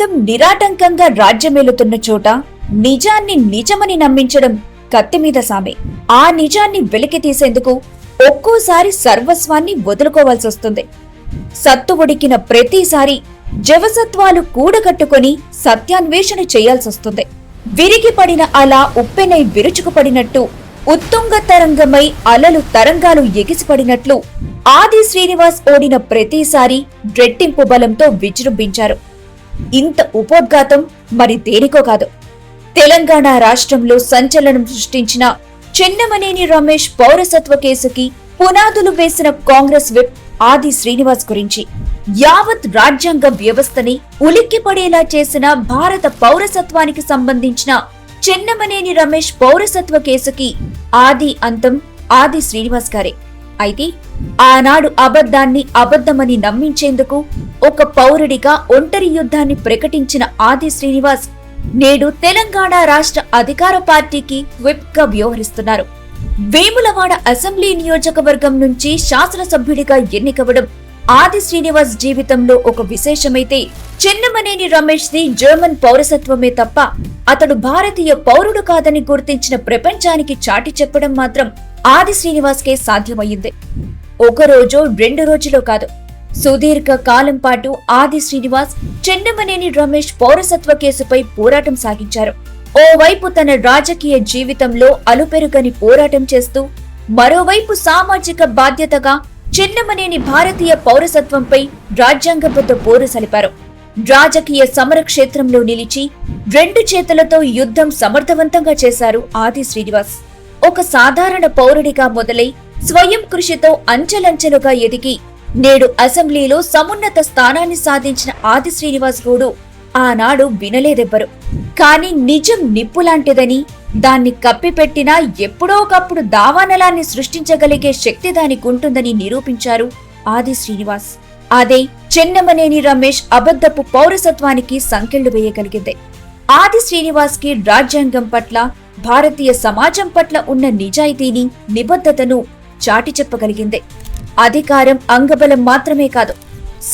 అబద్ధం నిరాటంకంగా రాజ్యమేలుతున్న చోట నిజాన్ని నిజమని నమ్మించడం కత్తిమీద సామే. ఆ నిజాన్ని వెలికి తీసేందుకు ఒక్కోసారి సర్వస్వాన్ని వదులుకోవాల్సొస్తుంది. సత్తు ఉడికిన ప్రతిసారి జవసత్వాలు కూడగట్టుకొని సత్యాన్వేషణ చేయాల్సొస్తుంది. విరిగిపడిన అలా ఉప్పెనై విరుచుకుపడినట్టు, ఉత్తుంగ తరంగమై అలలు తరంగాలు ఎగిసిపడినట్లు ఆది శ్రీనివాస్ ఓడిన ప్రతిసారి రెట్టింపు బలంతో విజృంభించారు. ఇంత ఉపోద్ఘాతం మరి దేనికో కాదు. తెలంగాణ రాష్ట్రంలో సంచలనం సృష్టించిన చెన్నమనేని రమేష్ పౌరసత్వ కేసుకి పునాదులు వేసిన కాంగ్రెస్ విప్ ఆది శ్రీనివాస్ గురించి, యావత్ రాజ్యాంగ వ్యవస్థని ఉలిక్కిపడేలా చేసిన భారత పౌరసత్వానికి సంబంధించిన చెన్నమనేని రమేష్ పౌరసత్వ కేసుకి ఆది అంతం ఆది శ్రీనివాస్ గారే. అయితే ఆనాడు అబద్ధాన్ని అబద్ధమని నమ్మించేందుకు ఒక పౌరుడిగా ఒంటరి యుద్ధాన్ని ప్రకటించిన ఆది శ్రీనివాస్ నేడు తెలంగాణ రాష్ట్ర అధికార పార్టీకి విప్ గా వ్యవహరిస్తున్నారు. వేములవాడ అసెంబ్లీ నియోజకవర్గం నుంచి శాసనసభ్యుడిగా ఎన్నికవడం ఆది శ్రీనివాస్ జీవితంలో ఒక విశేషమైతే, చెన్నమనేని రమేష్ ది జర్మన్ పౌరసత్వమే తప్ప అతడు భారతీయ పౌరుడు కాదని గుర్తించిన ప్రపంచానికి చాటి చెప్పడం మాత్రం ఆది శ్రీనివాస్ కే సాధ్యమయ్యింది. ఒక రోజో 2 రోజులో కాదు, సుదీర్ఘ కాలం పాటు ఆది శ్రీనివాస్ చెన్నమనేని రమేష్ పౌరసత్వ కేసుపై పోరాటం సాగించారు. ఓవైపు తన రాజకీయ జీవితంలో అలుపెరుగని పోరాటం చేస్తూ, మరోవైపు సామాజిక బాధ్యతగా చెన్నమనేని భారతీయ పౌరసత్వంపై రాజ్యాంగబద్ధ పోరు సలిపారు. రాజకీయ సమర క్షేత్రంలో నిలిచి 2 చేతులతో యుద్ధం సమర్థవంతంగా చేశారు ఆది శ్రీనివాస్. ఒక సాధారణ పౌరుడిగా మొదలై స్వయం కృషితో అంచెలంచెలుగా ఎదిగి నేడు అసెంబ్లీలో సమున్నత స్థానాన్ని సాధించిన ఆది శ్రీనివాస్ గూడు ఆనాడు వినలేదెవ్వరు. కాని నిజం నిప్పులాంటిదని, దాన్ని కప్పిపెట్టినా ఎప్పుడో ఒకప్పుడు దావానలాన్ని సృష్టించగలిగే శక్తి దానికుంటుందని నిరూపించారు ఆది శ్రీనివాస్. అదే చెన్నమనేని రమేష్ అబద్ధపు పౌరసత్వానికి సంకెళ్లు వేయగలిగింది. ఆది శ్రీనివాస్ కి రాజ్యాంగం పట్ల, భారతీయ సమాజం పట్ల ఉన్న నిజాయితీని, నిబద్ధతను చాటి చెప్పగలిగింది. అధికారం అంగబలం మాత్రమే కాదు,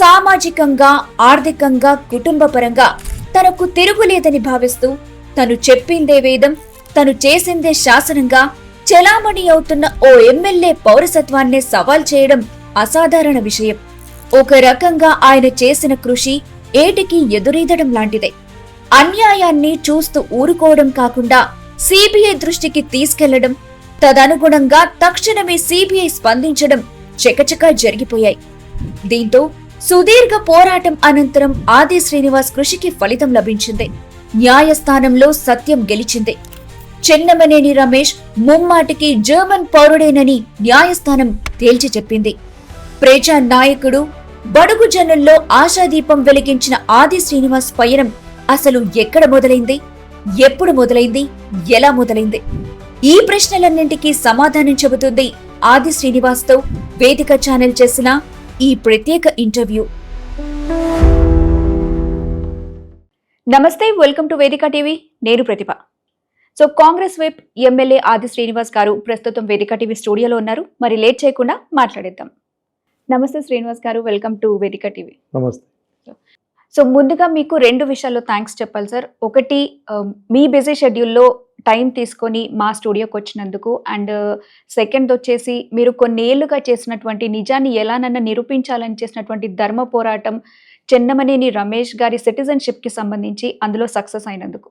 సామాజికంగా, ఆర్థికంగా, కుటుంబపరంగా తనకు తిరుగులేదని భావిస్తూ తను చెప్పిందే వేదం, తను చేసిందే శాసనంగా చెలామణి అవుతున్న ఓ ఎమ్మెల్యే పౌరసత్వాన్నే సవాల్ చేయడం అసాధారణ విషయం. ఒక రకంగా ఆయన చేసిన కృషి ఏటికి ఎదురీదడం లాంటిదే. అన్యాయాన్ని చూస్తూ ఊరుకోవడం కాకుండా సిబిఐ దృష్టికి తీసుకెళ్లడం, తదనుగుణంగా తక్షణమే సిబిఐ స్పందించడం చకచకా జరిగిపోయాయి. దీంతో సుదీర్ఘ పోరాటం అనంతరం ఆది శ్రీనివాస్ కృషికి ఫలితం లభించింది. న్యాయస్థానంలో సత్యం గెలిచింది. చెన్నమనేని రమేష్ ముమ్మాటికి జర్మన్ పౌరుడేనని న్యాయస్థానం తేల్చి చెప్పింది. ప్రజా నాయకుడు, బడుగు జనుల్లో ఆశాదీపం వెలిగించిన ఆది శ్రీనివాస్ పయనం అసలు ఎక్కడ మొదలైంది, ఎప్పుడు మొదలైంది, ఎలా మొదలైంది? ఈ ప్రశ్నలన్నింటికీ సమాధానం చెబుతుంది ఆది శ్రీనివాస్ తో వేదిక ఛానల్ చేసిన ఈ ప్రత్యేక ఇంటర్వ్యూ. నమస్తే, వెల్కమ్ టు వేదిక టీవీ. నేను ప్రతిభ. సో కాంగ్రెస్ వైప్ ఎమ్మెల్యే ఆది శ్రీనివాస్ గారు ప్రస్తుతం వేదిక టీవీ స్టూడియోలో ఉన్నారు. మరి లేట్ చేయకుండా మాట్లాడేద్దాం. నమస్తే శ్రీనివాస్ గారు, వెల్కమ్ టు వేదిక టీవీ. నమస్తే. సో ముందుగా మీకు 2 విషయాల్లో థ్యాంక్స్ చెప్పాలి సార్. ఒకటి, మీ బిజీ షెడ్యూల్లో టైం తీసుకొని మా స్టూడియోకి వచ్చినందుకు. అండ్ సెకండ్ వచ్చేసి, మీరు కొన్నేళ్లుగా చేసినటువంటి, నిజాన్ని ఎలానన్నా నిరూపించాలని చేసినటువంటి ధర్మ పోరాటం చెన్నమనేని రమేష్ గారి సిటిజన్షిప్కి సంబంధించి అందులో సక్సెస్ అయినందుకు.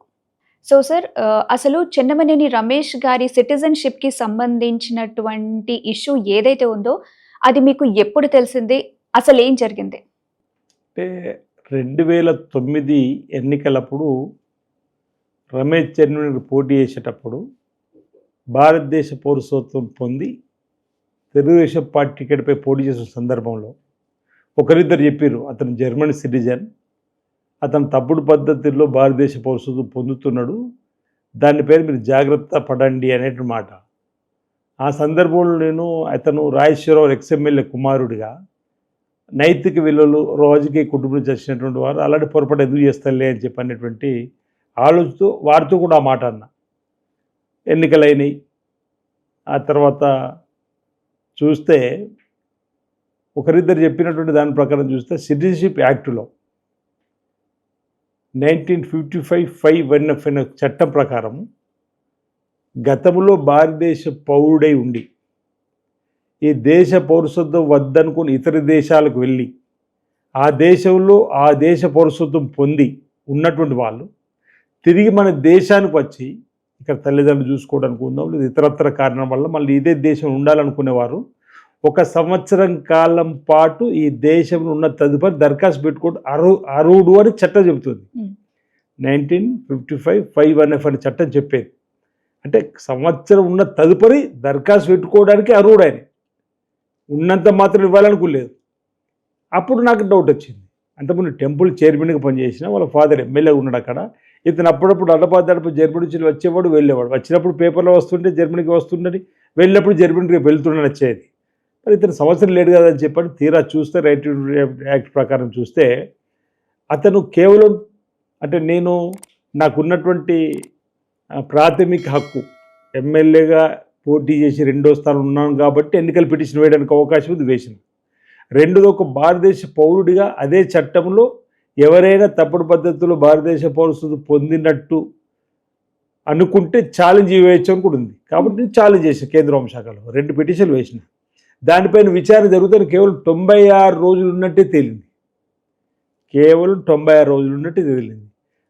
సో సార్, అసలు చెన్నమనేని రమేష్ గారి సిటిజన్షిప్కి సంబంధించినటువంటి ఇష్యూ ఏదైతే ఉందో అది మీకు ఎప్పుడు తెలిసింది, అసలు ఏం జరిగింది? అంటే 2009 ఎన్నికలప్పుడు రమేష్ చెన్నమనేని పోటీ చేసేటప్పుడు భారతదేశ పౌరసత్వం పొంది తెలుగుదేశం పార్టీ టికెట్పై పోటీ చేసిన సందర్భంలో ఒకరిద్దరు చెప్పారు, అతను జర్మన్ సిటిజన్, అతను తప్పుడు పద్ధతిలో భారతదేశ పౌరసత్వం పొందుతున్నాడు, దానిపైన మీరు జాగ్రత్త పడండి అనేటి మాట. ఆ సందర్భంలో నేను అతను రాజేశ్వరరావు ఎక్స్ఎమ్మెల్యే కుమారుడిగా నైతిక విలువలు, రాజకీయ కుటుంబం నుంచి వచ్చినటువంటి వారు అలాంటి పొరపాటు ఎందుకు చేస్తారులే అని చెప్పనేటువంటి ఆలోచిస్తూ వారితో కూడా ఆ మాట అన్న. ఎన్నికలైనవి. ఆ తర్వాత చూస్తే ఒకరిద్దరు చెప్పినటువంటి దాని ప్రకారం చూస్తే సిటిజన్షిప్ యాక్టులో 1955 అనే చట్టం ప్రకారం గతంలో భారతదేశ పౌరుడై ఉండి ఈ దేశ పౌరసత్వం వద్దనుకుని ఇతర దేశాలకు వెళ్ళి ఆ దేశంలో ఆ దేశ పౌరసత్వం పొంది ఉన్నటువంటి వాళ్ళు తిరిగి మన దేశానికి వచ్చి ఇక్కడ తల్లిదండ్రులు చూసుకోవడానికి ఉందాం లేదా ఇతరత్ర కారణం వల్ల మళ్ళీ ఇదే దేశం ఉండాలనుకునేవారు 1 సంవత్సరం కాలం పాటు ఈ దేశంలో ఉన్న తదుపరి దరఖాస్తు పెట్టుకోవడం అర్హుడు అని చట్టం చెబుతుంది. 1955 అనే చట్టం చెప్పేది. అంటే సంవత్సరం ఉన్న తదుపరి దరఖాస్తు పెట్టుకోవడానికి అర్హుడు ఆయన. ఉన్నంత మాత్రం ఇవ్వాలనుకోలేదు. అప్పుడు నాకు డౌట్ వచ్చింది. అంతకుముందు టెంపుల్ చైర్మన్గా పనిచేసిన వాళ్ళ ఫాదర్ ఎమ్మెల్యేగా ఉన్నాడు అక్కడ. ఇతను అప్పుడప్పుడు అడపా జర్మనీ నుంచి వచ్చేవాడు వెళ్ళేవాడు. వచ్చినప్పుడు పేపర్లో వస్తుంటే జర్మనీకి వస్తుండని, వెళ్ళినప్పుడు జర్మనీకి వెళ్తుండని వచ్చేది. మరి ఇతను సంవత్సరం లేడు కదా అని చెప్పని తీరా చూస్తే రైట్ టు యాక్ట్ ప్రకారం చూస్తే అతను కేవలం అంటే నాకున్నటువంటి ప్రాథమిక హక్కు ఎమ్మెల్యేగా పోటీ చేసి 2వ స్థానం ఉన్నాను కాబట్టి ఎన్నికల పిటిషన్ వేయడానికి అవకాశం ఉంది, వేసిన. రెండోది ఒక భారతదేశ పౌరుడిగా అదే చట్టంలో ఎవరైనా తప్పుడు పద్ధతిలో భారతదేశ పౌరసత్వం పొందినట్టు అనుకుంటే ఛాలెంజ్ వేయచ్చు అని కూడా ఉంది. కాబట్టి నేను ఛాలెంజ్ చేసిన కేంద్ర హోంశాఖలో 2 పిటిషన్లు వేసిన. దానిపైన విచారణ జరుగుతుంది. కేవలం 96 రోజులు ఉన్నట్టే తేలింది. కేవలం 96 రోజులు ఉన్నట్టే తేలింది.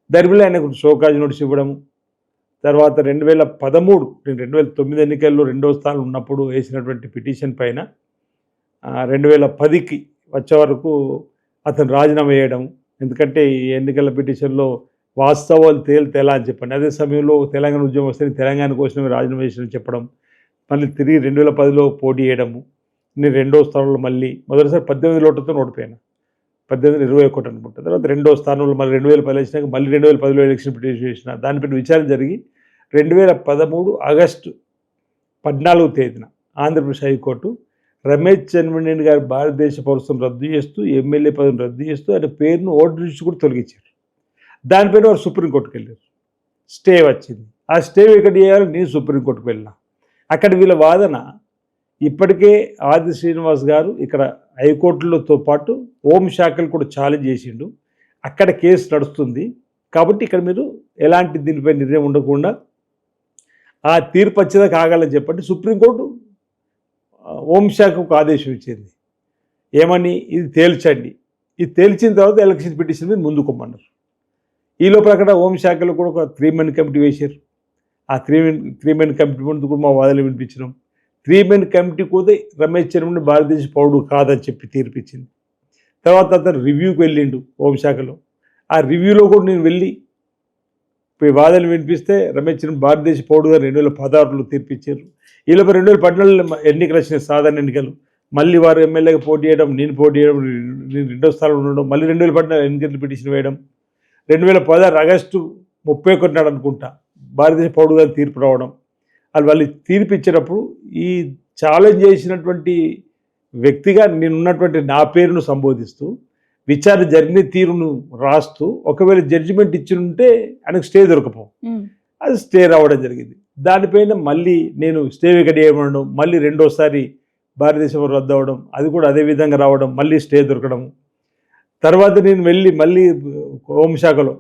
దాని వల్ల ఆయనకు షోకాజ్ నోటీస్ ఇవ్వడము, తర్వాత 2013 నేను 2009 ఎన్నికల్లో 2వ స్థానం ఉన్నప్పుడు వేసినటువంటి పిటిషన్ పైన 2010కి వచ్చే వరకు అతను రాజీనామా చేయడం. ఎందుకంటే ఈ ఎన్నికల పిటిషన్లో వాస్తవాలు తేలా అని చెప్పండి. అదే సమయంలో తెలంగాణ ఉద్యమం వస్తే తెలంగాణ కోసమే రాజీనామా చేసిన చెప్పడం, మళ్ళీ తిరిగి 2010లో పోటీ చేయడము. నేను 2వ స్థానంలో మళ్ళీ మొదటిసారి 18 ఓట్లతో ఓడిపోయాను. 18-21 అనుకుంటా. తర్వాత 2వ స్థానంలో మళ్ళీ 2010 వచ్చినాక మళ్ళీ 2010లో ఎలక్షన్ పిటిషన్ చేసిన. దానిపైన విచారణ జరిగి 2013 ఆగస్టు 14వ తేదీన ఆంధ్రప్రదేశ్ హైకోర్టు రమేష్ చెన్నిమనేని గారి భారతదేశ పౌరసత్వం రద్దు చేస్తూ, ఎమ్మెల్యే పదవిని రద్దు చేస్తూ ఆయన పేరును ఓటర్ లిస్ట్ కూడా తొలగించారు. దానిపైన వారు సుప్రీంకోర్టుకు వెళ్ళారు. స్టే వచ్చింది. ఆ స్టే ఎక్కడ చేయాలి, నేను సుప్రీంకోర్టుకు వెళ్ళిన. అక్కడ వీళ్ళ వాదన ఇప్పటికే ఆది శ్రీనివాస్ గారు ఇక్కడ హైకోర్టులతో పాటు హోంశాఖలు కూడా ఛాలెంజ్ చేసిండు. అక్కడ కేసు నడుస్తుంది కాబట్టి ఇక్కడ మీరు ఎలాంటి దీనిపై నిర్ణయం ఉండకుండా ఆ తీర్పు వచ్చేదాకా ఆగాలని చెప్పండి సుప్రీంకోర్టు హోంశాఖకు ఆదేశం ఇచ్చింది. ఏమని, ఇది తేల్చండి. ఇది తేల్చిన తర్వాత ఎలక్షన్ పిటిషన్ మీద ముందుకోమన్నారు. ఈ లోపల అక్కడ హోంశాఖలో కూడా ఒక 3 మెన్ కమిటీ వేశారు. ఆ 3 మెన్ కమిటీ ముందు కూడా మా వాదనలు వినిపించినాం. 3 మెన్ కమిటీ పోతే రమేష్ చెన్నిమనేని భారతదేశ పౌరుడు కాదని చెప్పి తీర్పిచ్చింది. తర్వాత అతను రివ్యూకి వెళ్ళిండు హోంశాఖలో. ఆ రివ్యూలో కూడా నేను వెళ్ళి వాదనలు వినిపిస్తే రమేష్ చెన్నిమనేని భారతదేశ పౌరుడుగా 2016లో తీర్పిచ్చారు. ఈ లోపల 2014 ఎన్నికలు వచ్చినాయి, సాధారణ ఎన్నికలు. మళ్ళీ వారు ఎమ్మెల్యేగా పోటీ చేయడం, నేను పోటీ చేయడం, నేను 2వ స్థానంలో ఉండడం, మళ్ళీ 2014 ఎన్నికల పిటిషన్ వేయడం. 2016 ఆగస్టు 31 నాడు అనుకుంటా భారతదేశ పౌరుడుగా తీర్పు రావడం. వాళ్ళు తీర్పు ఇచ్చేటప్పుడు ఈ ఛాలెంజ్ చేసినటువంటి వ్యక్తిగా నేనున్నటువంటి నా పేరును సంబోధిస్తూ విచారణ జరిగిన తీరును రాస్తూ ఒకవేళ జడ్జిమెంట్ ఇచ్చినుంటే ఆయనకు స్టే దొరకపో, అది స్టే రావడం జరిగింది. దానిపైన మళ్ళీ నేను స్టే వికెట్ చేయమనడం, మళ్ళీ 2వసారి భారతదేశం రద్దు అవ్వడం, అది కూడా అదే విధంగా రావడం, మళ్ళీ స్టే దొరకడం. తర్వాత నేను వెళ్ళి మళ్ళీ హోంశాఖలో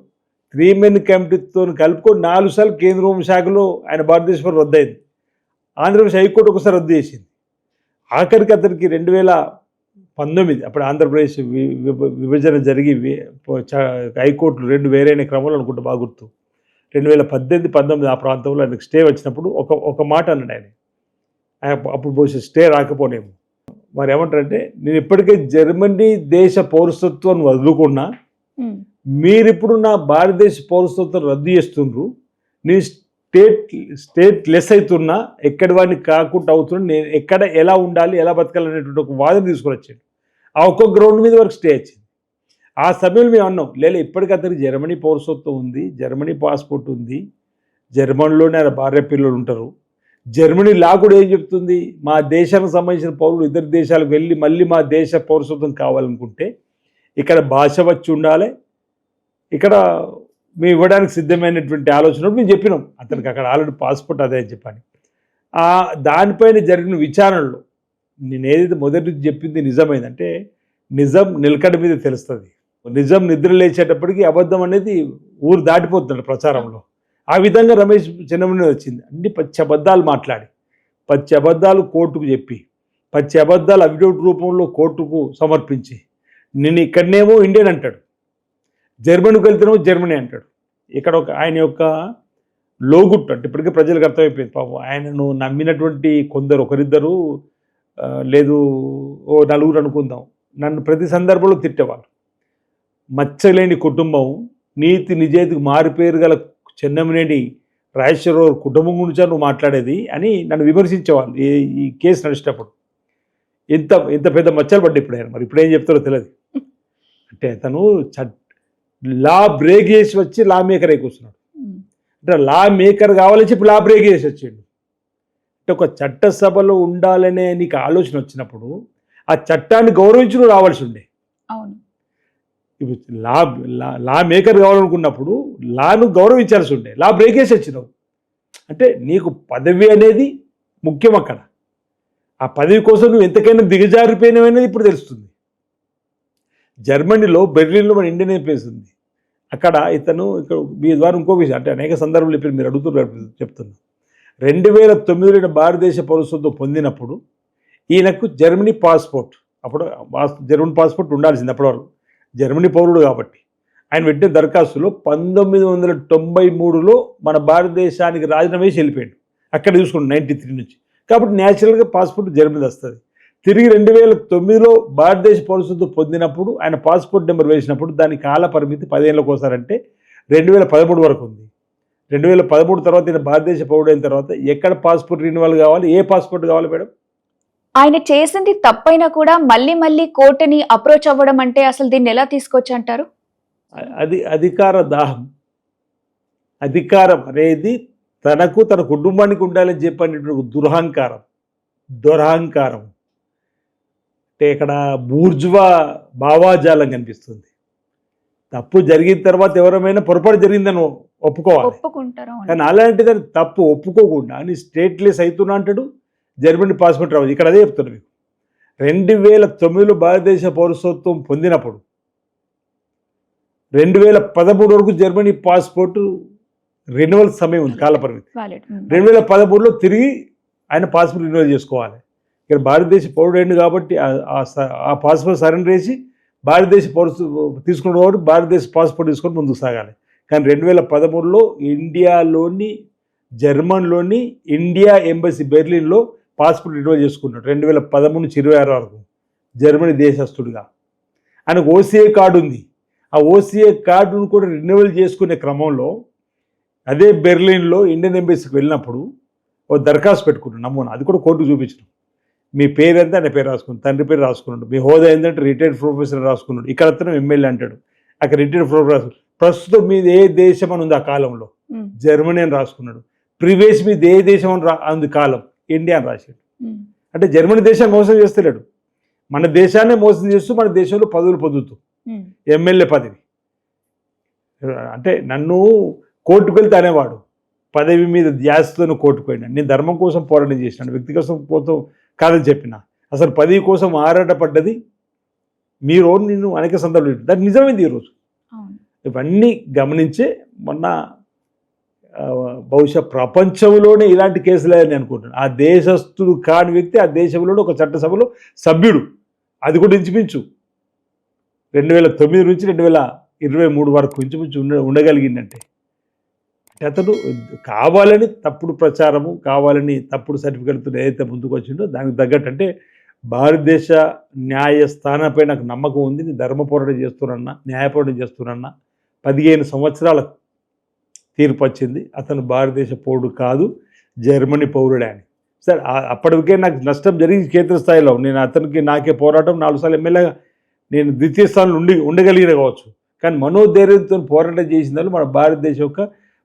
3 మెన్ కమిటీతో కలుపుకొని 4 సార్లు కేంద్ర హోంశాఖలో ఆయన భారతదేశం రద్దు అయింది. ఆంధ్రప్రదేశ్ హైకోర్టు ఒకసారి రద్దు చేసింది. ఆఖరికి అతనికి 2019 అప్పుడు ఆంధ్రప్రదేశ్ విభజన జరిగి హైకోర్టులు 2 వేరైన క్రమంలో అనుకుంటా, బాగా గుర్తు. 2018-19 ఆ ప్రాంతంలో ఆయనకు స్టే వచ్చినప్పుడు ఒక మాట అన్నాడు ఆయన. అప్పుడు బహుశా స్టే రాకపోనేమో. వారు ఏమంటారంటే, నేను ఇప్పటికే జర్మనీ దేశ పౌరసత్వం వదులుకున్నా, మీరిప్పుడు నా భారతదేశ పౌరసత్వం రద్దు చేస్తుండ్రు, నేను స్టేట్ లెస్ అవుతున్నా, ఎక్కడి వాడిని కాకుండా అవుతున్నా, నేను ఎక్కడ ఎలా ఉండాలి, ఎలా బతకాలనేటువంటి ఒక వాదన తీసుకొని వచ్చాడు. ఆ ఒక్క గ్రౌండ్ మీద వరకు స్టే వచ్చింది. ఆ సమయంలో మేము అన్నాం, లేదా ఇప్పటికీ అతనికి జర్మనీ పౌరసత్వం ఉంది, జర్మనీ పాస్పోర్ట్ ఉంది, జర్మనీలోనే ఆయన భార్య పిల్లలు ఉంటారు. జర్మనీ లా కూడా ఏం చెప్తుంది, మా దేశానికి సంబంధించిన పౌరులు ఇతర దేశాలకు వెళ్ళి మళ్ళీ మా దేశ పౌరసత్వం కావాలనుకుంటే ఇక్కడ భాష వచ్చి ఉండాలి, ఇక్కడ మేము ఇవ్వడానికి సిద్ధమైనటువంటి ఆలోచన మేము చెప్పినాం. అతనికి అక్కడ ఆల్రెడీ పాస్పోర్ట్ అదే అని చెప్పని. దానిపైన జరిగిన విచారణలో నేను ఏదైతే మొదటి చెప్పింది నిజమైందంటే, నిజం నిలకడ మీద తెలుస్తుంది. నిజం నిద్ర లేచేటప్పటికి అబద్ధం అనేది ఊరు దాటిపోతున్నాడు ప్రచారంలో. ఆ విధంగా రమేష్ చెన్నమనేని వచ్చింది. అన్ని పచ్చి అబద్ధాలు మాట్లాడి, పచ్చి అబద్ధాలు కోర్టుకు చెప్పి, పచ్చి అబద్ధాలు అఫిడవిట్ రూపంలో కోర్టుకు సమర్పించి, నేను ఇక్కడనేమో ఇండియన్ అంటాడు, జర్మనీకి వెళ్తేనేమో జర్మనీ అంటాడు. ఇక్కడ ఒక ఆయన యొక్క లోగుట్టు అంటే ఇప్పటికే ప్రజలకు అర్థమైపోయింది. పాపం ఆయనను నమ్మినటువంటి కొందరు, ఒకరిద్దరు లేదు ఓ నలుగురు అనుకుందాం, నన్ను ప్రతి సందర్భంలో తిట్టేవాళ్ళు. మచ్చలేని కుటుంబం, నీతి నిజాయితీకి మారిపేరు గల చెన్నమనేని రాజేశ్వరరావు కుటుంబం గురించా నువ్వు మాట్లాడేది అని నన్ను విమర్శించేవాళ్ళు ఈ కేసు నడిచేటప్పుడు. ఎంత ఎంత పెద్ద మచ్చలు పడ్డాయి ఇప్పుడు ఆయన. మరి ఇప్పుడేం చెప్తారో తెలియదు. అంటే అతను లా బ్రేక్ చేసి వచ్చి లా మేకర్ అయి కూర్చున్నాడు. అంటే లా మేకర్ కావాలని చెప్పి లా బ్రేక్ చేసి వచ్చిండు. అంటే ఒక చట్టసభలో ఉండాలనే నీకు ఆలోచన వచ్చినప్పుడు ఆ చట్టాన్ని గౌరవించి నువ్వు రావాల్సి ఉండే. అవును. ఇప్పుడు లా మేకర్ కావాలనుకున్నప్పుడు లాను గౌరవించాల్సి ఉండే. లా బ్రేక్ చేసి వచ్చినావు అంటే నీకు పదవి అనేది ముఖ్యం. అక్కడ ఆ పదవి కోసం నువ్వు ఎంతకైనా దిగజారిపోయినవనేది ఇప్పుడు తెలుస్తుంది. జర్మనీలో బెర్లిన్లో మన ఇండియన్ ఎంబసీ ఉంది. అక్కడ ఇతను ఇక్కడ మీ ద్వారా ఇంకో విషయం అంటే అనేక సందర్భాలు ఇప్పుడు మీరు అడుగుతున్నారు చెప్తున్నా. 2009 భారతదేశ పౌరసత్వం పొందినప్పుడు ఈయనకు జర్మనీ పాస్పోర్ట్, అప్పుడు జర్మనీ పాస్పోర్ట్ ఉండాల్సింది అప్పటి వరకు, జర్మనీ పౌరుడు కాబట్టి. ఆయన పెట్టిన దరఖాస్తులో 1993లో మన భారతదేశానికి రాజీనామా వేసి వెళ్ళిపోయాడు. అక్కడ చూసుకుంటాం 93 నుంచి. కాబట్టి న్యాచురల్గా పాస్పోర్ట్ జర్మనీ వస్తుంది. తిరిగి 2009లో భారతదేశ పౌరసత్వం పొందినప్పుడు ఆయన పాస్పోర్ట్ నెంబర్ వేసినప్పుడు దాని కాల పరిమితి 10 ఏళ్ళకి ఒకసారంటే 2013 వరకు ఉంది. 2013 తర్వాత ఈయన భారతదేశ పౌరుడైన తర్వాత ఎక్కడ పాస్పోర్ట్ రిన్యువల్ కావాలి, ఏ పాస్పోర్ట్ కావాలి మేడం? ఆయన చేసింది తప్పైనా కూడా మళ్ళీ మళ్ళీ కోర్టుని అప్రోచ్ అవ్వడం అంటే అసలు దీన్ని ఎలా తీసుకోవచ్చు అంటారు? అది అధికార దాహం. అధికారం అనేది తనకు తన కుటుంబానికి ఉండాలని చెప్పినటువంటి దురహంకారం. అంటే ఇక్కడ బూర్జువా భావాజాలం కనిపిస్తుంది. తప్పు జరిగిన తర్వాత ఎవరైనా పొరపాటు జరిగిందని ఒప్పుకుంటారు. కానీ అలాంటిదని తప్పు ఒప్పుకోకుండా అని స్టేట్లెస్ అవుతున్నా అంటాడు. జర్మనీ పాస్పోర్ట్ రావచ్చు. ఇక్కడ అదే చెప్తున్నా మీకు. 2009లో భారతదేశ పౌరసత్వం పొందినప్పుడు 2013 వరకు జర్మనీ పాస్పోర్ట్ రెన్యువల్ సమయం ఉంది, కాల పరిమితి. 2013లో తిరిగి ఆయన పాస్పోర్ట్ రెన్యువల్ చేసుకోవాలి. ఇక్కడ భారతదేశ పౌరుడైండు కాబట్టి ఆ పాస్పోర్ట్ సరెండర్ చేసి భారతదేశ పౌరసత్వం తీసుకున్నాడు కాబట్టి భారతదేశ పాస్పోర్ట్ తీసుకొని ముందుకు సాగాలి. కానీ 2013లో ఇండియాలోని జర్మన్లోని ఇండియా ఎంబసీ బెర్లిన్లో పాస్పోర్ట్ రెన్యువల్ చేసుకున్నాడు 2013 నుంచి 26 వరకు జర్మనీ దేశస్తుడిగా. ఆయనకు ఓసీఏ కార్డు ఉంది. ఆ ఓసీఏ కార్డును కూడా రెన్యువల్ చేసుకునే క్రమంలో అదే బెర్లిన్లో ఇండియన్ ఎంబసీకి వెళ్ళినప్పుడు ఒక దరఖాస్తు పెట్టుకున్నాడు నమూనా. అది కూడా కోర్టుకు చూపించడం. మీ పేరు ఎంత ఆయన పేరు రాసుకున్నాడు, తండ్రి పేరు రాసుకున్నాడు, మీ హోదా ఏంటంటే రిటైర్డ్ ప్రొఫెసర్ రాసుకున్నాడు. ఇక్కడ అతను ఎమ్మెల్యే అంటాడు, అక్కడ రిటైర్డ్ ప్రొఫెసర్ రాసుకున్నాడు. ప్రస్తుతం మీది ఏ దేశం అని ఉంది ఆ కాలంలో, జర్మనీ అని రాసుకున్నాడు. ప్రీవియస్ మీది ఏ దేశం అని ఉంది కాలం, ఇండియా అని రాశాడు. అంటే జర్మనీ దేశాన్ని మోసం చేస్తలేడు, మన దేశాన్ని మోసం చేస్తూ మన దేశంలో పదవులు పొందుతూ ఎమ్మెల్యే పదవి. అంటే నన్ను కోర్టుకు వెళ్తే అనేవాడు పదవి మీద ధ్యాసతో కోర్టుకు పోయినాడు. నేను ధర్మం కోసం పోరాటం చేసినాను, వ్యక్తి కోసం పోతాం కాదని చెప్పిన. అసలు పదవి కోసం ఆరాటపడ్డది మీరు నిన్ను అనేక సందర్భాలు దానికి నిజమైంది. ఈరోజు ఇవన్నీ గమనించే మొన్న బహుశా ప్రపంచంలోనే ఇలాంటి కేసులు అని అనుకుంటున్నాను. ఆ దేశస్తుడు కాని వ్యక్తి ఆ దేశంలోనే ఒక చట్టసభలో సభ్యుడు, అది కూడా ఇంచుమించు 2009 నుంచి 2023 వరకు ఇంచుమించు ఉండగలిగిందంటే అతను కావాలని తప్పుడు ప్రచారము, కావాలని తప్పుడు సర్టిఫికెట్తో ఏదైతే ముందుకు వచ్చిందో దానికి తగ్గట్టు. అంటే భారతదేశ న్యాయస్థానంపై నాకు నమ్మకం ఉంది. నేను ధర్మ పోరాటం చేస్తున్నా, న్యాయ పోరాటం చేస్తున్నా. 15 సంవత్సరాల తీర్పు వచ్చింది. అతను భారతదేశ పౌరుడు కాదు, జర్మనీ పౌరుడే అని. సరే అప్పటికే నాకు నష్టం జరిగి కేంద్ర స్థాయిలో నేను అతనికి నాకే పోరాటం 4 సార్లు ఎమ్మెల్యేగా నేను ద్వితీయ స్థానంలో ఉండగలిగిన కావచ్చు. కానీ మనోధైర్యంతో పోరాటం చేసిన వాళ్ళు మన భారతదేశం యొక్క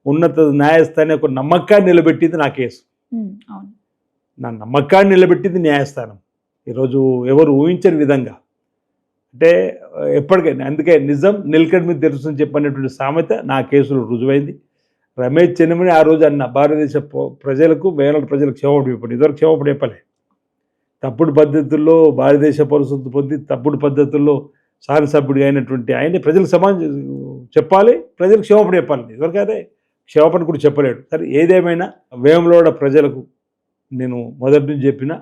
ఉన్నత న్యాయస్థానం యొక్క నమ్మకాన్ని నిలబెట్టింది నా కేసు. నా నమ్మకాన్ని నిలబెట్టింది న్యాయస్థానం. ఈరోజు ఎవరు ఊహించని విధంగా. అంటే ఎప్పటికైనా అందుకే నిజం నిలకడ మీద తెలుసుని చెప్పనేటువంటి సామెత నా కేసులో రుజువైంది. రమేష్ చెన్నమనేని ఆ రోజు అన్న భారతదేశ ప్రజలకు, వేల ప్రజలకు క్షమాపణ చెప్పండి. ఇదివరకు క్షమాపణ చెప్పలే. తప్పుడు పద్ధతుల్లో భారతదేశ పౌరసత్వం పొంది తప్పుడు పద్ధతుల్లో శాసనసభ్యుడిగా అయినటువంటి ఆయన ప్రజలకు సమాజం చెప్పాలి, ప్రజలకు క్షమాపణ చెప్పాలి. ఎవరికైతే క్షమాపణ కూడా చెప్పలేడు. సరే ఏదేమైనా వేములవాడ ప్రజలకు నేను మొదటి నుంచి చెప్పిన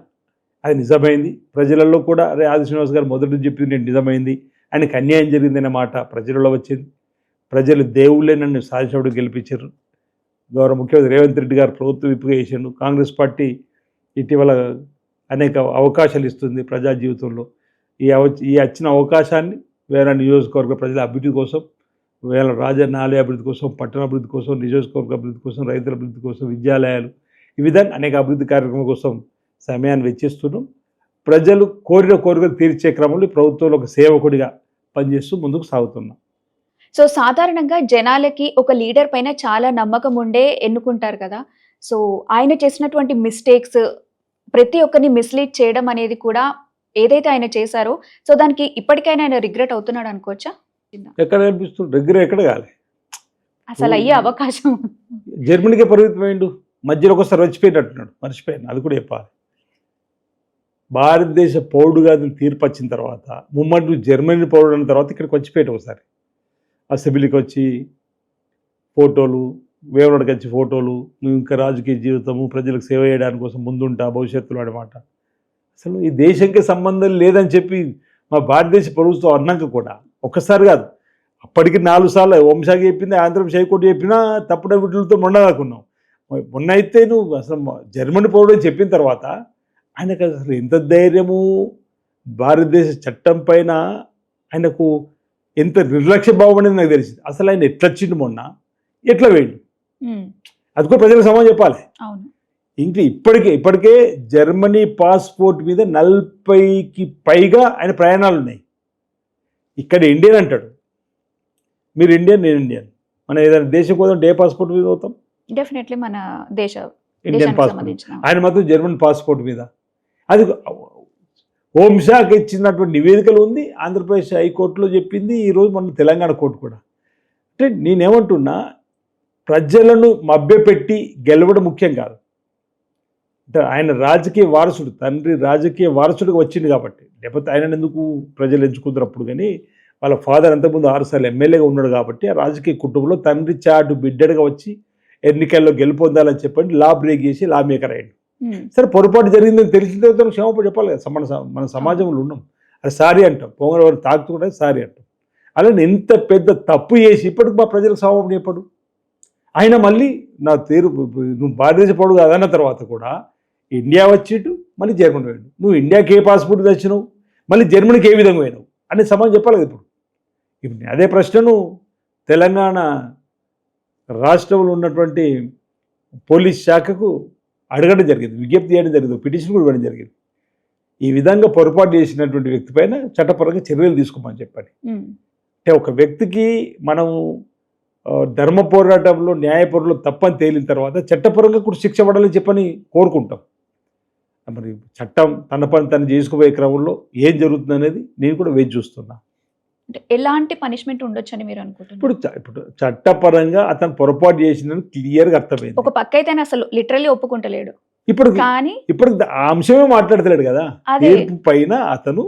అది నిజమైంది. ప్రజలలో కూడా అరే ఆది శ్రీనివాస్ గారు మొదటి నుంచి చెప్పింది నేను నిజమైంది, ఆయనకు అన్యాయం జరిగిందనే మాట ప్రజలలో వచ్చింది. ప్రజలు దేవుళ్ళే నన్ను శాసనసభ్యుడు గెలిపించారు. గౌరవ ముఖ్యమంత్రి రేవంత్ రెడ్డి గారు ప్రభుత్వ విప్పుగా చేసిండు. కాంగ్రెస్ పార్టీ ఇటీవల అనేక అవకాశాలు ఇస్తుంది ప్రజా జీవితంలో. ఈ వచ్చిన అవకాశాన్ని వేరే నియోజకవర్గ ప్రజల అభివృద్ధి కోసం, వేల రాజన్న ఆలయ అభివృద్ధి కోసం, పట్టణ అభివృద్ధి కోసం, నియోజకవర్గ అభివృద్ధి కోసం, రైతుల అభివృద్ధి కోసం, విద్యాలయాలు, ఈ విధంగా అనేక అభివృద్ధి కార్యక్రమాల కోసం సమయాన్ని వెచ్చిస్తున్నాం. ప్రజలు కోరిన కోరికలు తీర్చే క్రమంలో ప్రభుత్వంలో ఒక సేవకుడిగా పనిచేస్తూ ముందుకు సాగుతున్నాం. సో సాధారణంగా జనాలకి ఒక లీడర్ పైన చాలా నమ్మకం ఉండే ఎన్నుకుంటారు కదా. సో ఆయన చేసినటువంటి మిస్టేక్స్, ప్రతి ఒక్కరిని మిస్లీడ్ చేయడం అనేది కూడా ఏదైతే ఆయన చేశారో, సో దానికి ఇప్పటికైనా ఆయన రిగ్రెట్ అవుతున్నాడు అనుకోవచ్చా? ఎక్కడ కనిపిస్తుంది దగ్గర ఎక్కడ కాలే, అసలు అయ్యే అవకాశం జర్మనీకే పరిమితమైండు. మధ్యలో ఒకసారి మర్చిపోయినట్టున్నాడు, మర్చిపోయాను అది కూడా చెప్పాలి. భారతదేశ పౌరుడుగా తీర్పు వచ్చిన తర్వాత ముమ్మడి జర్మనీ పౌరుడు అయిన తర్వాత ఇక్కడికి వచ్చిపోయాడు. ఒకసారి అసెంబ్లీకి వచ్చి ఫోటోలు, వేవలడికి వచ్చి ఫోటోలు, నువ్వు ఇంకా రాజకీయ జీవితము ప్రజలకు సేవ చేయడానికి కోసం ముందుంటా భవిష్యత్తులో అన్నమాట. అసలు ఈ దేశంకి సంబంధం లేదని చెప్పి మా భారతదేశ ప్రభుత్వం అన్నాక కూడా ఒక్కసారి కాదు, అప్పటికి 4 సార్లు వంశాకి చెప్పింది, ఆంధ్రం హైకోర్టు చెప్పినా తప్పుడు వీటితో మొన్నదాకున్నాం. మొన్న అయితే నువ్వు అసలు జర్మనీ పౌరుడు అని చెప్పిన తర్వాత ఆయనకు అసలు ఎంత ధైర్యము, భారతదేశ చట్టం పైన ఆయనకు ఎంత నిర్లక్ష్య భావం అనేది నాకు తెలిసింది. అసలు ఆయన ఎట్లా వచ్చిండు, మొన్న ఎట్లా వేయండి, అది కూడా ప్రజలకు సమాధానం చెప్పాలి. ఇంకా ఇప్పటికే జర్మనీ పాస్పోర్ట్ మీద 40కి పైగా ఆయన ప్రయాణాలు ఉన్నాయి. ఇక్కడ ఇండియన్ అంటాడు, మీరు ఇండియన్, నేను ఇండియన్. మనం ఏదైనా దేశం కోసం ఏ పాస్పోర్ట్ మీద అవుతాం? డెఫినెట్లీ మన ఇండియన్ పాస్పోర్ట్. ఆయన మాత్రం జర్మన్ పాస్పోర్ట్ మీద. అది హోంశాఖ ఇచ్చినటువంటి నివేదికలు ఉంది, ఆంధ్రప్రదేశ్ హైకోర్టులో చెప్పింది, ఈరోజు మన తెలంగాణ కోర్టు కూడా. అంటే నేనేమంటున్నా, ప్రజలను మభ్యపెట్టి గెలవడం ముఖ్యం కాదు. అంటే ఆయన రాజకీయ వారసుడు, తండ్రి రాజకీయ వారసుడిగా వచ్చింది కాబట్టి, లేకపోతే ఆయన ఎందుకు ప్రజలు ఎంచుకుంటారు అప్పుడు. కానీ వాళ్ళ ఫాదర్ అంతకుముందు 6 సార్లు ఎమ్మెల్యేగా ఉన్నాడు కాబట్టి ఆ రాజకీయ కుటుంబంలో తండ్రి చాటు బిడ్డగా వచ్చి ఎన్నికల్లో గెలుపొందాలని చెప్పండి లా బ్రేక్ చేసి లా మేకర్ అయ్యాడు. సరే పొరపాటు జరిగిందని తెలిసిన తర్వాత క్షమాపణ చెప్పాలి కదా. మన సమాజంలో ఉన్నాం, అది సారీ అంటాం, పొంగవారు తాకుతుంటే సారీ అంటాం. అలానే ఎంత పెద్ద తప్పు చేసి ఇప్పటికి మా ప్రజలకు క్షమాపణ చెప్పడు. ఆయన మళ్ళీ నా తీరు, నువ్వు భారతదేశ పౌరుడు కాదన్న తర్వాత కూడా ఇండియా వచ్చిట్టు మళ్ళీ జర్మనీ పోయాడు. నువ్వు ఇండియాకి ఏ పాస్పోర్ట్ తెచ్చినావు, మళ్ళీ జర్మనీకి ఏ విధంగా పోయినావు అనే సమాజం చెప్పాలి కదా. ఇప్పుడు అదే ప్రశ్నను తెలంగాణ రాష్ట్రంలో ఉన్నటువంటి పోలీస్ శాఖకు అడగడం జరిగింది, విజ్ఞప్తి చేయడం జరిగింది, పిటిషన్ కూడా ఇవ్వడం జరిగింది. ఈ విధంగా పొరపాటు చేసినటువంటి వ్యక్తి పైన చట్టపరంగా చర్యలు తీసుకోమని చెప్పండి. అంటే ఒక వ్యక్తికి మనం ధర్మ పోరాటంలో న్యాయపరులు తప్పని తేలిన తర్వాత చట్టపరంగా కూడా శిక్ష పడాలని చెప్పని కోరుకుంటాం. మరి చట్టం తన పని తను చేసుకుపోయే క్రమంలో ఏం జరుగుతుంది అనేది నేను కూడా వేచి చూస్తున్నా. అంటే ఎలాంటి పనిష్మెంట్ ఉండొచ్చు అని మీరు అనుకుంటున్నారు? ఇప్పుడు చట్టపరంగా అతను పొరపాటు చేసిందని క్లియర్గా అర్థమైంది. ఒక పక్క అయితే అసలు లిటరల్లీ ఒప్పుకుంటలేడు. ఇప్పుడు ఆ అంశమే మాట్లాడతలేడు కదా. తీర్పు పైన అతను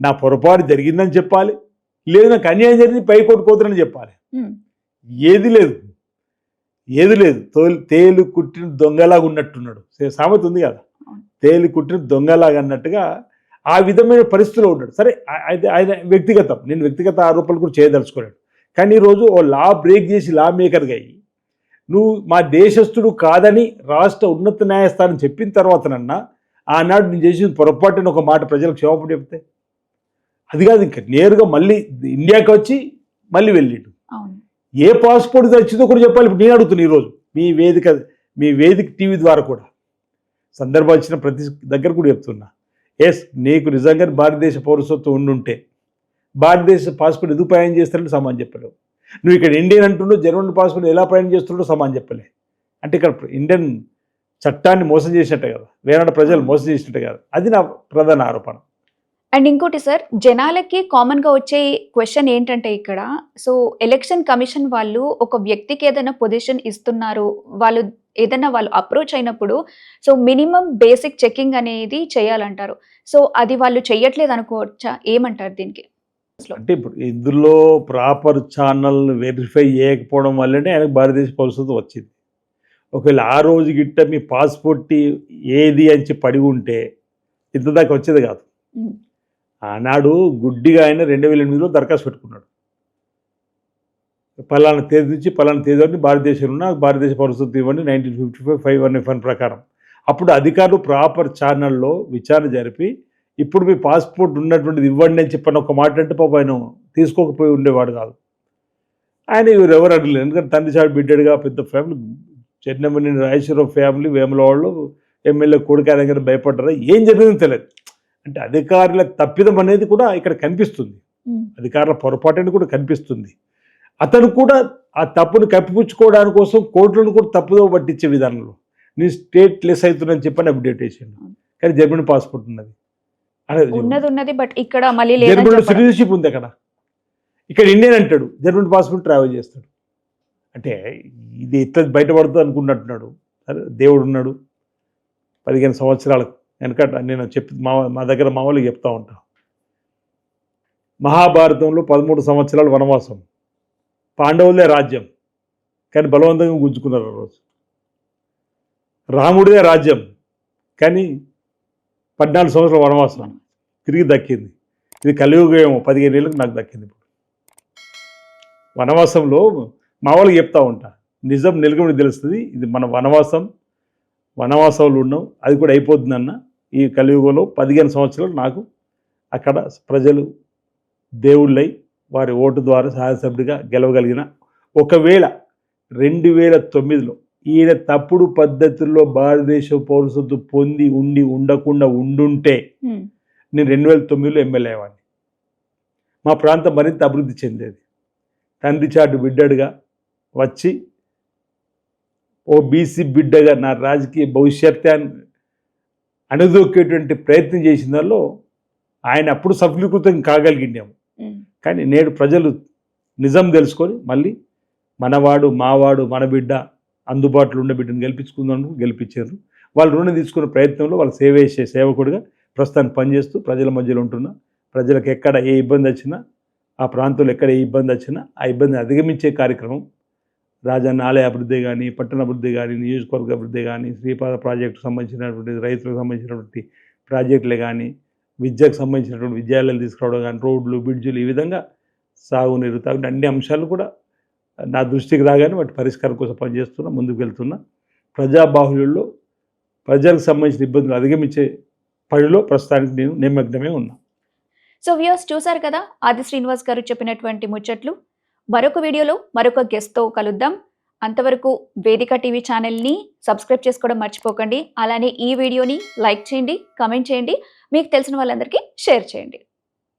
నా పొరపాటు జరిగిందని చెప్పాలి, లేదు నాకు అన్యాయం జరిగింది పైకోర్టు పోతుందని చెప్పాలి. ఏది లేదు. తేలు కుట్టిన దొంగలాగా ఉన్నట్టున్నాడు. సామెత ఉంది కదా, తేలు కుట్టిన దొంగలాగా అన్నట్టుగా ఆ విధమైన పరిస్థితిలో ఉన్నాడు. సరే ఆయన వ్యక్తిగతం, నేను వ్యక్తిగత ఆరోపణలు కూడా చేయదలుచుకోలేడు. కానీ ఈరోజు ఓ లా బ్రేక్ చేసి లా మేకర్గా అయ్యి నువ్వు మా దేశస్థుడు కాదని రాష్ట్ర ఉన్నత న్యాయస్థానం చెప్పిన తర్వాతనన్నా ఆనాడు నేను చేసిన పొరపాటుని ఒక మాట ప్రజలకు క్షమాపణ చెప్తే అది కాదు, ఇంకా నేరుగా మళ్ళీ ఇండియాకి వచ్చి మళ్ళీ వెళ్ళిండు. ఏ పాస్పోర్ట్ తెచ్చిందో కూడా చెప్పాలి. ఇప్పుడు నేను అడుగుతున్నా ఈరోజు మీ వేదిక టీవీ ద్వారా కూడా సందర్భం వచ్చిన ప్రతి దగ్గర కూడా చెప్తున్నా, ఎస్ నీకు నిజంగా భారతదేశ పౌరసత్వం ఉండుంటే భారతదేశ పాస్పోర్ట్ ఎందుకు ప్రయాణం చేస్తారంటే సమానం చెప్పలేవు. నువ్వు ఇక్కడ ఇండియన్ అంటున్నావు, జర్మన్ పాస్పోర్ట్ ఎలా ప్రయాణం చేస్తున్నాడో సమానం చెప్పలే. అంటే ఇక్కడ ఇండియన్ చట్టాన్ని మోసం చేసినట్టే కదా, వేరే ప్రజలు మోసం చేసినట్టే కదా. అది నా ప్రధాన ఆరోపణ. అండ్ ఇంకోటి సార్, జనాలకి కామన్గా వచ్చే క్వశ్చన్ ఏంటంటే ఇక్కడ, సో ఎలక్షన్ కమిషన్ వాళ్ళు ఒక వ్యక్తికి ఏదైనా పొజిషన్ ఇస్తున్నారు, వాళ్ళు అప్రోచ్ అయినప్పుడు సో మినిమం బేసిక్ చెకింగ్ అనేది చేయాలంటారు. సో అది వాళ్ళు చెయ్యట్లేదు అనుకోవచ్చా? ఏమంటారు దీనికి? అంటే ఇప్పుడు ఇందులో ప్రాపర్ ఛానల్ వెరిఫై చేయకపోవడం వల్లనే ఆయనకు భారతదేశ పౌరసత్వం వచ్చింది. ఒకవేళ ఆ రోజు గిట్ట మీ పాస్పోర్ట్ ఏది అని చెప్పి అడిగి ఉంటే ఇంత దాకా వచ్చేది కాదు. ఆనాడు గుడ్డిగా ఆయన 2008లో దరఖాస్తు పెట్టుకున్నాడు. పలానా తేదీ నుంచి పలానా తేదీ వరకు భారతదేశంలో ఉన్న భారతదేశ పౌరసత్వం ఇవ్వండి 1955 ప్రకారం. అప్పుడు అధికారులు ప్రాపర్ ఛానల్లో విచారణ జరిపి ఇప్పుడు మీ పాస్పోర్ట్ ఉన్నటువంటిది ఇవ్వండి అని చెప్పని ఒక మాట అంటే పాప ఆయన తీసుకోకపోయి ఉండేవాడు కాదు. ఆయన ఎవరు అడగలేదు. ఎందుకంటే తండ్రి చాడు బిడ్డడుగా పెద్ద ఫ్యామిలీ, చెన్నమనేని రాజేశ్వరరావు ఫ్యామిలీ, వేముల వాళ్ళు ఎమ్మెల్యే కొడుకు ఆయన దగ్గర భయపడ్డారా ఏం జరిగిందో తెలియదు. అంటే అధికారుల తప్పిదం అనేది కూడా ఇక్కడ కనిపిస్తుంది, అధికారుల పొరపాటు కూడా కనిపిస్తుంది. అతను కూడా ఆ తప్పును కప్పిపుచ్చుకోవడానికి కోసం కోర్టులను కూడా తప్పుదో పట్టించే విధానంలో నేను స్టేట్ లెస్ అవుతుందని చెప్పని అప్డేట్ చేసాను. కానీ జర్మనీ పాస్పోర్ట్ ఉన్నది, ఉన్నది బట్ ఇక్కడ మళ్ళీ జర్మనీ సిటిజన్షిప్ ఉంది. అక్కడ ఇక్కడ ఇండియన్ అంటాడు, జర్మనీ పాస్పోర్ట్ ట్రావెల్ చేస్తాడు. అంటే ఇది ఎట్లా బయటపడుతుంది అనుకున్నట్టున్నాడు. సరే దేవుడు ఉన్నాడు. 15 సంవత్సరాలకు వెనకట నేను మా దగ్గర మా వాళ్ళకి చెప్తా ఉంటా, మహాభారతంలో 13 సంవత్సరాలు వనవాసం, పాండవులే రాజ్యం కానీ బలవంతంగా గుంజుకున్నారు. ఆ రోజు రాముడిదే రాజ్యం కానీ 14 సంవత్సరాల వనవాసం తిరిగి దక్కింది. ఇది కలియుగం 15 ఏళ్ళకు నాకు దక్కింది. ఇప్పుడు వనవాసంలో మా వాళ్ళకి చెప్తా ఉంటా, నిజం నిలకడ తెలుస్తుంది. ఇది మన వనవాసంలో ఉన్నాం, అది కూడా అయిపోతుందన్న. ఈ కలియుగంలో 15 సంవత్సరాలు నాకు అక్కడ ప్రజలు దేవుళ్ళై వారి ఓటు ద్వారా శాసనసభ్యుడిగా గెలవగలిగిన. ఒకవేళ 2009లో ఈయన తప్పుడు పద్ధతుల్లో భారతదేశ పౌరసత్వం పొంది ఉండకుండా ఉండుంటే నేను 2009లో ఎమ్మెల్యే అయ్యేవాడిని. మా ప్రాంతం మరింత అభివృద్ధి చెందేది. తండ్రి చాటు బిడ్డడుగా వచ్చి ఓ బీసీ బిడ్డగా నా రాజకీయ భవిష్యత్తుని అణదొక్కేటువంటి ప్రయత్నం చేసిన దానిలో ఆయన అప్పుడు సఫలీకృతం కాగలిగిండాము. కానీ నేడు ప్రజలు నిజం తెలుసుకొని మళ్ళీ మనవాడు మావాడు మన బిడ్డ అందుబాటులో ఉండే బిడ్డను గెలిపించారు. వాళ్ళు రుణం తీసుకున్న ప్రయత్నంలో వాళ్ళు సేవ చేసే సేవకుడిగా ప్రస్తుతానికి పనిచేస్తూ ప్రజల మధ్యలో ఉంటున్నా. ప్రజలకు ఎక్కడ ఏ ఇబ్బంది వచ్చినా, ఆ ప్రాంతంలో ఎక్కడ ఏ ఇబ్బంది వచ్చినా ఆ ఇబ్బందిని అధిగమించే కార్యక్రమం రాజన్న ఆలయ అభివృద్ధి కానీ, పట్టణ అభివృద్ధి కానీ, నియోజకవర్గ అభివృద్ధి కానీ, శ్రీపాద ప్రాజెక్టుకు సంబంధించినటువంటి రైతులకు సంబంధించినటువంటి ప్రాజెక్టులే కానీ, విద్యకు సంబంధించినటువంటి విద్యాలయాలు తీసుకురావడం కానీ, రోడ్లు బ్రిడ్జులు, ఈ విధంగా సాగునీరు తాగునీరు అన్ని అంశాలు కూడా నా దృష్టికి రాగానే వాటి పరిష్కారం కోసం పనిచేస్తున్నా, ముందుకు వెళ్తున్నా. ప్రజాబాహుళ్యంలో ప్రజలకు సంబంధించిన ఇబ్బందులు అధిగమించే పనిలో ప్రస్తుతానికి నేను నిమగ్నమే ఉన్నా. సో వ్యూయర్స్ చూసారు కదా ఆది శ్రీనివాస్ గారు చెప్పినటువంటి ముచ్చట్లు. మరొక వీడియోలో మరొక గెస్ట్తో కలుద్దాం. అంతవరకు వేదిక టీవీ ఛానల్ని సబ్స్క్రైబ్ చేసుకోవడం మర్చిపోకండి. అలానే ఈ వీడియోని లైక్ చేయండి, కామెంట్ చేయండి, మీకు తెలిసిన వాళ్ళందరికీ షేర్ చేయండి.